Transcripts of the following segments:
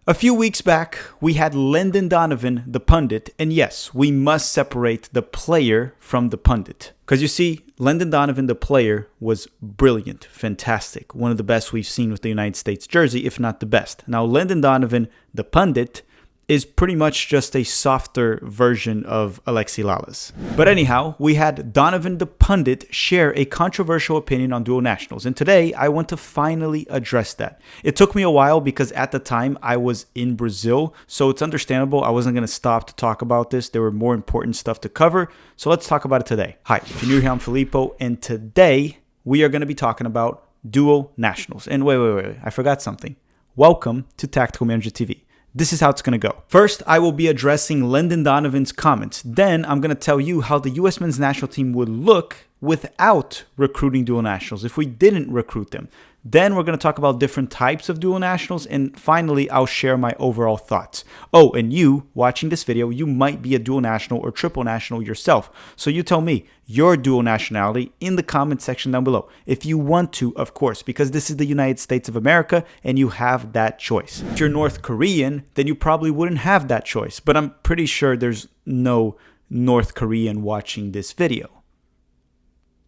A few weeks back, we had Landon Donovan, the pundit, and yes, we must separate the player from the pundit. Because you see, Landon Donovan, the player, was brilliant, fantastic, one of the best we've seen with the United States jersey, if not the best. Now, Landon Donovan, the pundit, is pretty much just a softer version of Alexi Lalas. But anyhow, we had Donovan the pundit share a controversial opinion on dual nationals, and today I want to finally address that. It took me a while because at the time I was in Brazil, so it's understandable I wasn't going to stop to talk about this. There were more important stuff to cover, so let's talk about it today. Hi, if you're new here, I'm Filippo, and today we are going to be talking about dual nationals. And wait, I forgot something. Welcome to Tactical Manager TV. This is how it's going to go. First, I will be addressing Landon Donovan's comments. Then, I'm going to tell you how the U.S. men's national team would look without recruiting dual nationals, if we didn't recruit them. Then, we're going to talk about different types of dual nationals. And finally, I'll share my overall thoughts. Oh, and you, watching this video, you might be a dual national or triple national yourself. So you tell me your dual nationality in the comment section down below. If you want to, of course, because this is the United States of America and you have that choice. If you're North Korean, then you probably wouldn't have that choice. But I'm pretty sure there's no North Korean watching this video.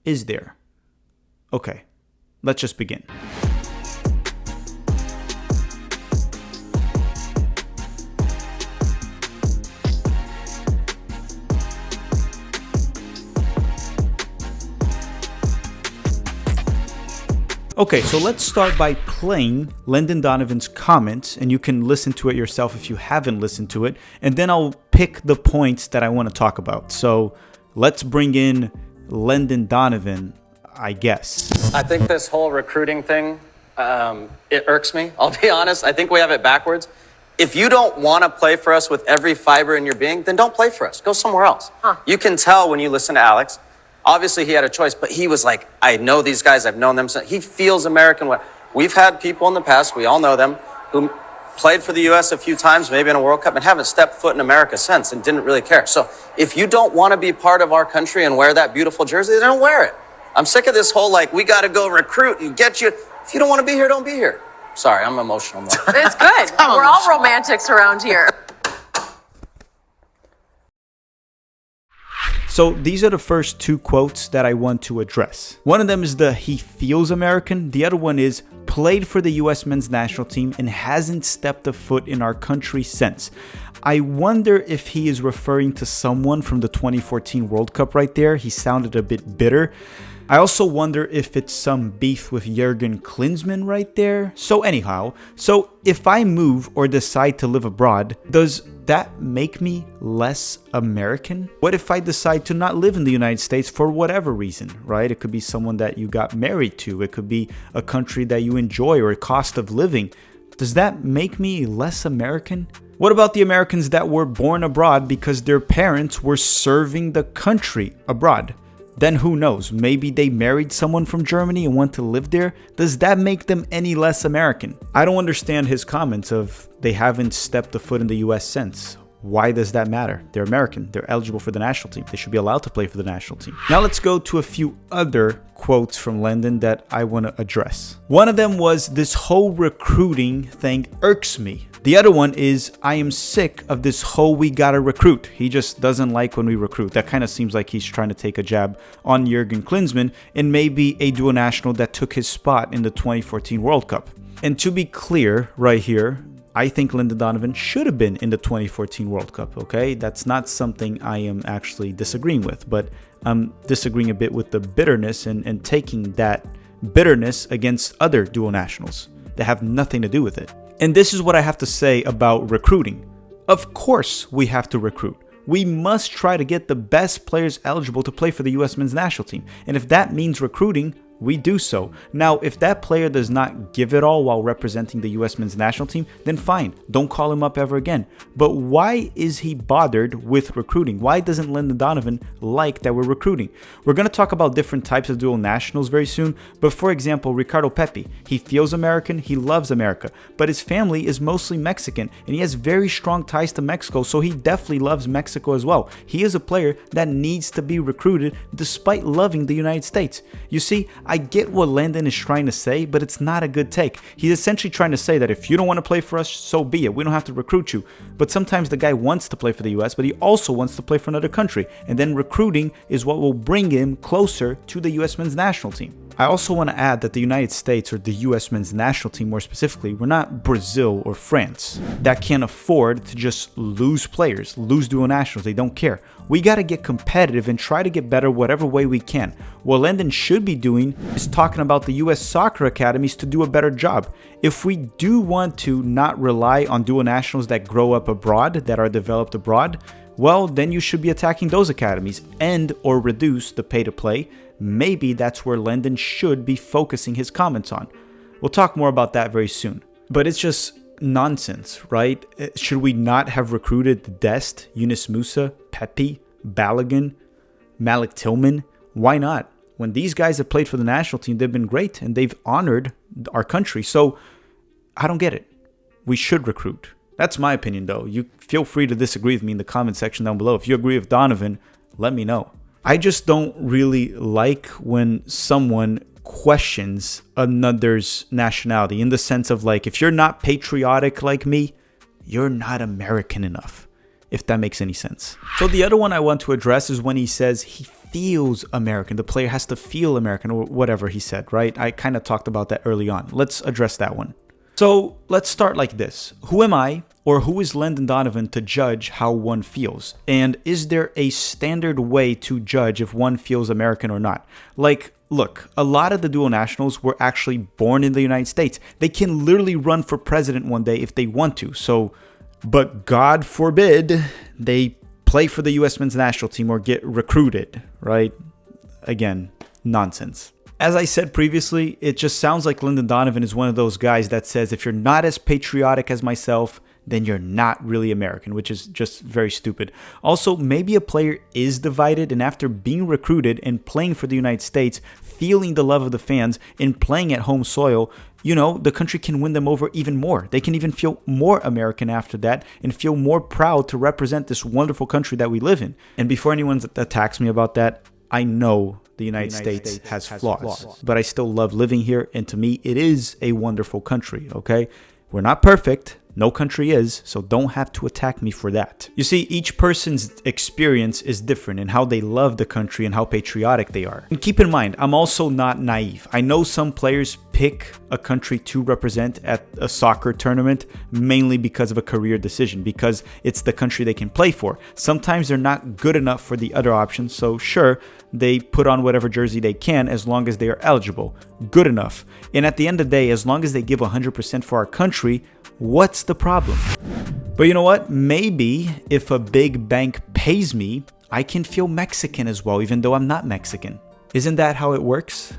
Is there? Okay, let's just begin. Okay, so let's start by playing Landon Donovan's comments, and you can listen to it yourself if you haven't listened to it, and then I'll pick the points that I want to talk about. So let's bring in Landon Donovan, I guess. I think this whole recruiting thing, it irks me. I'll be honest. I think we have it backwards. If you don't want to play for us with every fiber in your being, then don't play for us. Go somewhere else. You can tell when you listen to Alex. Obviously, he had a choice, but he was like, I know these guys. I've known them. He feels American. We've had people in the past, we all know them, who played for the U.S. a few times, maybe in a World Cup, and haven't stepped foot in America since and didn't really care. So if you don't want to be part of our country and wear that beautiful jersey, then don't wear it. I'm sick of this whole, like, we got to go recruit and get you. If you don't want to be here, don't be here. Sorry, I'm emotional. It's good. We're all romantics around here. So these are the first two quotes that I want to address. One of them is the he feels American. The other one is played for the US men's national team and hasn't stepped a foot in our country since. I wonder if he is referring to someone from the 2014 World Cup right there. He sounded a bit bitter. I also wonder if it's some beef with Jurgen Klinsmann right there. So anyhow, if I move or decide to live abroad, does that make me less American? What if I decide to not live in the United States for whatever reason, right? It could be someone that you got married to. It could be a country that you enjoy or a cost of living. Does that make me less American? What about the Americans that were born abroad because their parents were serving the country abroad? Then who knows, maybe they married someone from Germany and went to live there? Does that make them any less American? I don't understand his comments of they haven't stepped a foot in the US since. Why does that matter? They're American. They're eligible for the national team. They should be allowed to play for the national team. Now let's go to a few other quotes from Landon that I want to address. One of them was, this whole recruiting thing irks me. The other one is, I am sick of this whole we gotta recruit. He just doesn't like when we recruit. That kind of seems like he's trying to take a jab on Jurgen Klinsmann and maybe a dual national that took his spot in the 2014 World Cup. And to be clear right here, I think Landon Donovan should have been in the 2014 World Cup, okay? That's not something I am actually disagreeing with, but I'm disagreeing a bit with the bitterness and taking that bitterness against other dual nationals that have nothing to do with it. And this is what I have to say about recruiting. Of course we have to recruit. We must try to get the best players eligible to play for the US men's national team. And if that means recruiting, we do so. Now, if that player does not give it all while representing the US men's national team, then fine, don't call him up ever again. But why is he bothered with recruiting? Why doesn't Landon Donovan like that we're recruiting? We're going to talk about different types of dual nationals very soon, but for example, Ricardo Pepi, he feels American, he loves America, but his family is mostly Mexican, and he has very strong ties to Mexico, so he definitely loves Mexico as well. He is a player that needs to be recruited despite loving the United States. You see, I get what Landon is trying to say, but it's not a good take. He's essentially trying to say that if you don't want to play for us, so be it. We don't have to recruit you. But sometimes the guy wants to play for the US, but he also wants to play for another country. And then recruiting is what will bring him closer to the US men's national team. I also want to add that the United States, or the US men's national team more specifically, we're not Brazil or France that can't afford to just lose players, lose dual nationals. They don't care. We got to get competitive and try to get better whatever way we can. What Landon should be doing is talking about the US soccer academies to do a better job. If we do want to not rely on dual nationals that grow up abroad, that are developed abroad, well, then you should be attacking those academies and or reduce the pay to play. Maybe that's where Landon should be focusing his comments on. We'll talk more about that very soon. But it's just nonsense, right? Should we not have recruited Dest, Yunus Musa, Pepe, Balogun, Malik Tillman? Why not? When these guys have played for the national team, they've been great and they've honored our country. So I don't get it. We should recruit. That's my opinion, though. You feel free to disagree with me in the comment section down below. If you agree with Donovan, let me know. I just don't really like when someone questions another's nationality, in the sense of like, if you're not patriotic like me, you're not American enough, if that makes any sense. So the other one I want to address is when he says he feels American. The player has to feel American, or whatever he said, right? I kind of talked about that early on. Let's address that one. So let's start like this. Who am I, or who is Landon Donovan to judge how one feels? And is there a standard way to judge if one feels American or not? Like, look, a lot of the dual nationals were actually born in the United States. They can literally run for president one day if they want to. So, but God forbid they play for the US men's national team or get recruited, right? Again, nonsense. As I said previously, it just sounds like Landon Donovan is one of those guys that says, if you're not as patriotic as myself, then you're not really American, which is just very stupid. Also, maybe a player is divided, and after being recruited and playing for the United States, feeling the love of the fans and playing at home soil, you know, the country can win them over even more. They can even feel more American after that and feel more proud to represent this wonderful country that we live in. And before anyone attacks me about that, I know the United States has flaws, but I still love living here, and to me, it is a wonderful country, okay? We're not perfect. No country is, so don't have to attack me for that. You see, each person's experience is different in how they love the country and how patriotic they are. And keep in mind, I'm also not naive. I know some players pick a country to represent at a soccer tournament mainly because of a career decision, because it's the country they can play for. Sometimes they're not good enough for the other options, so sure, they put on whatever jersey they can as long as they are eligible. Good enough. And at the end of the day, as long as they give 100% for our country, what's the problem? But you know what? Maybe if a big bank pays me, I can feel Mexican as well, even though I'm not Mexican. Isn't that how it works?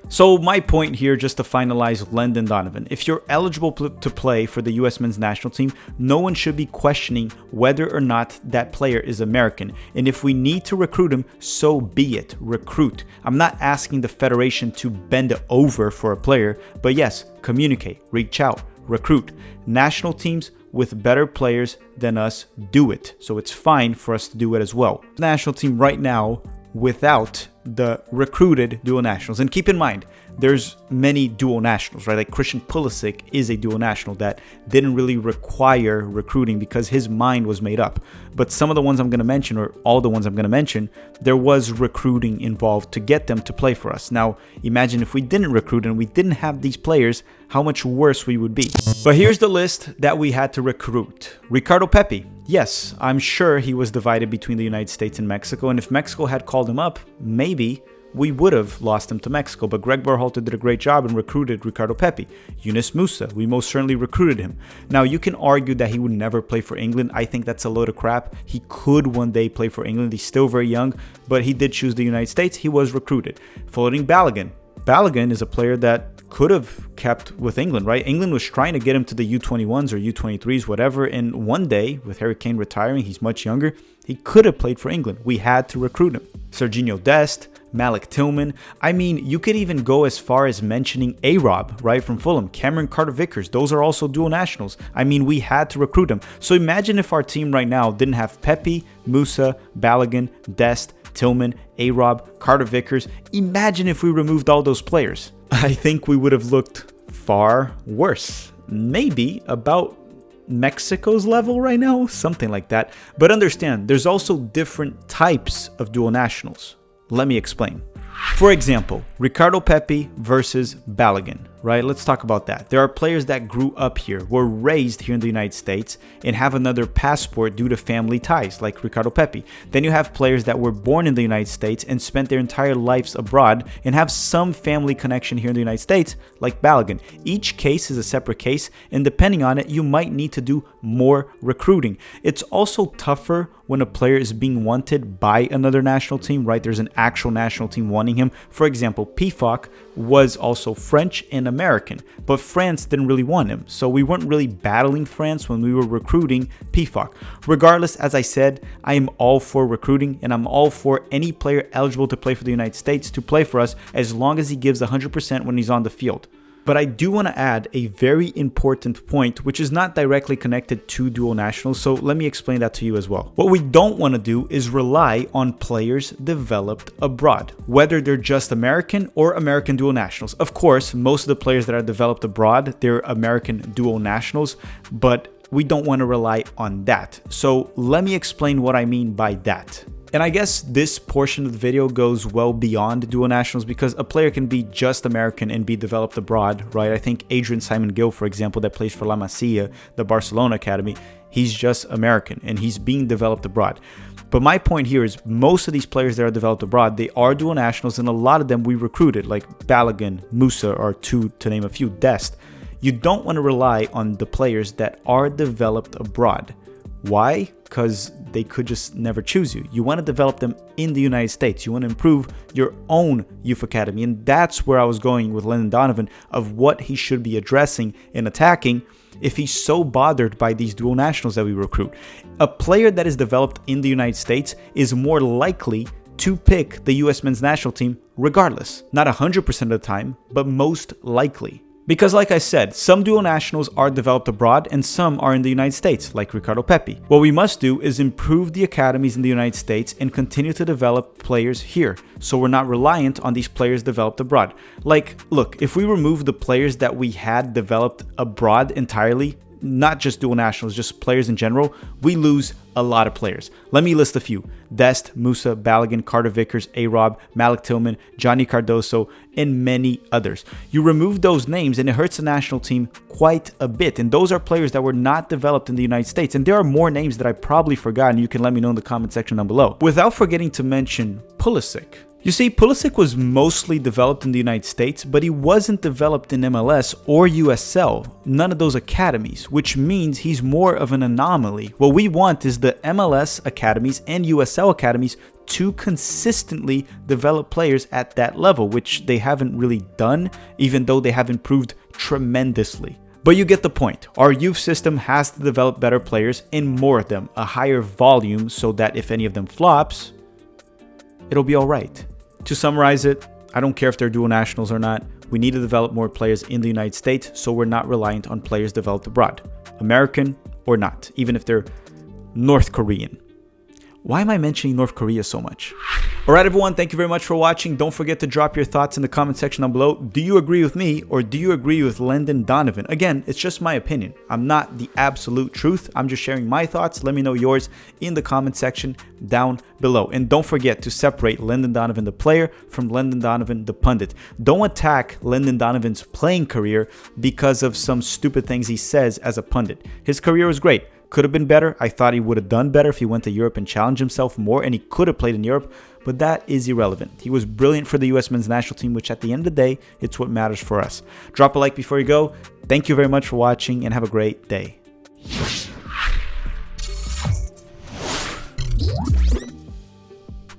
So my point here, just to finalize Landon Donovan, if you're eligible to play for the US men's national team, no one should be questioning whether or not that player is American. And if we need to recruit him, so be it. Recruit. I'm not asking the federation to bend over for a player, but yes, communicate, reach out, recruit. National teams with better players than us do it. So it's fine for us to do it as well. National team right now without the recruited dual nationals. And keep in mind, there's many dual nationals, right? Like Christian Pulisic is a dual national that didn't really require recruiting because his mind was made up. But some of the ones I'm going to mention, or all the ones I'm going to mention, there was recruiting involved to get them to play for us. Now, imagine if we didn't recruit and we didn't have these players, how much worse we would be. But here's the list that we had to recruit. Ricardo Pepi. Yes, I'm sure he was divided between the United States and Mexico, and if Mexico had called him up, maybe we would have lost him to Mexico, but Greg Berhalter did a great job and recruited Ricardo Pepi. Yunus Musa, we most certainly recruited him. Now, you can argue that he would never play for England. I think that's a load of crap. He could one day play for England. He's still very young, but he did choose the United States. He was recruited. Floating Balogun. Balogun is a player that could have kept with England, right? England was trying to get him to the U21s or U23s, whatever, and one day, with Harry Kane retiring, he's much younger, he could have played for England. We had to recruit him. Serginho Dest, Malik Tillman. I mean, you could even go as far as mentioning A-Rob, right, from Fulham. Cameron Carter-Vickers, those are also dual nationals. I mean, we had to recruit them. So imagine if our team right now didn't have Pepe, Musa, Balogun, Dest, Tillman, A-Rob, Carter Vickers. Imagine if we removed all those players. I think we would have looked far worse. Maybe about Mexico's level right now, something like that. But understand, there's also different types of dual nationals. Let me explain. For example, Ricardo Pepi versus Balogun, right? Let's talk about that. There are players that grew up here, were raised here in the United States, and have another passport due to family ties, like Ricardo Pepi. Then you have players that were born in the United States and spent their entire lives abroad and have some family connection here in the United States, like Balogun. Each case is a separate case, and depending on it, you might need to do more recruiting. It's also tougher when a player is being wanted by another national team, right? There's an actual national team wanting him. For example, Pifok was also French and American, but France didn't really want him. So we weren't really battling France when we were recruiting Pifok. Regardless, as I said, I am all for recruiting, and I'm all for any player eligible to play for the United States to play for us as long as he gives 100% when he's on the field. But I do want to add a very important point, which is not directly connected to dual nationals, so let me explain that to you as well. What we don't want to do is rely on players developed abroad, whether they're just American or American dual nationals. Of course, most of the players that are developed abroad, they're American dual nationals, but we don't want to rely on that. So let me explain what I mean by that. And I guess this portion of the video goes well beyond dual nationals because a player can be just American and be developed abroad, right? I think Adrian Simon Gill, for example, that plays for La Masia, the Barcelona Academy, he's just American and he's being developed abroad. But my point here is most of these players that are developed abroad, they are dual nationals, and a lot of them we recruited, like Balogun, Musa, or two to name a few, Dest. You don't want to rely on the players that are developed abroad. Why? Because they could just never choose you. You want to develop them in the United States. You want to improve your own youth academy. And that's where I was going with Landon Donovan, of what he should be addressing and attacking if he's so bothered by these dual nationals that we recruit. A player that is developed in the United States is more likely to pick the US men's national team regardless. Not 100% of the time, but most likely. Because like I said, some dual nationals are developed abroad and some are in the United States, like Ricardo Pepi. What we must do is improve the academies in the United States and continue to develop players here, so we're not reliant on these players developed abroad. Like, look, if we remove the players that we had developed abroad entirely, not just dual nationals, just players in general, we lose a lot of players. Let me list a few: Dest, Musa, Balogun, Carter Vickers, A-Rob, Malik Tillman, Johnny Cardoso, and many others. You remove those names and it hurts the national team quite a bit. And those are players that were not developed in the United States. And there are more names that I probably forgot, and you can let me know in the comment section down below. Without forgetting to mention Pulisic. You see, Pulisic was mostly developed in the United States, but he wasn't developed in MLS or USL, none of those academies, which means he's more of an anomaly. What we want is the MLS academies and USL academies to consistently develop players at that level, which they haven't really done, even though they have improved tremendously. But you get the point. Our youth system has to develop better players and more of them, a higher volume, so that if any of them flops, it'll be all right. To summarize it, I don't care if they're dual nationals or not. We need to develop more players in the United States so we're not reliant on players developed abroad, American or not, even if they're North Korean. Why am I mentioning North Korea so much? Alright everyone, thank you very much for watching. Don't forget to drop your thoughts in the comment section down below. Do you agree with me or do you agree with Landon Donovan? Again, it's just my opinion. I'm not the absolute truth. I'm just sharing my thoughts. Let me know yours in the comment section down below. And don't forget to separate Landon Donovan the player from Landon Donovan the pundit. Don't attack Landon Donovan's playing career because of some stupid things he says as a pundit. His career was great. Could have been better. I thought he would have done better if he went to Europe and challenged himself more, and he could have played in Europe, but that is irrelevant. He was brilliant for the US men's national team, which at the end of the day, it's what matters for us. Drop a like before you go. Thank you very much for watching and have a great day.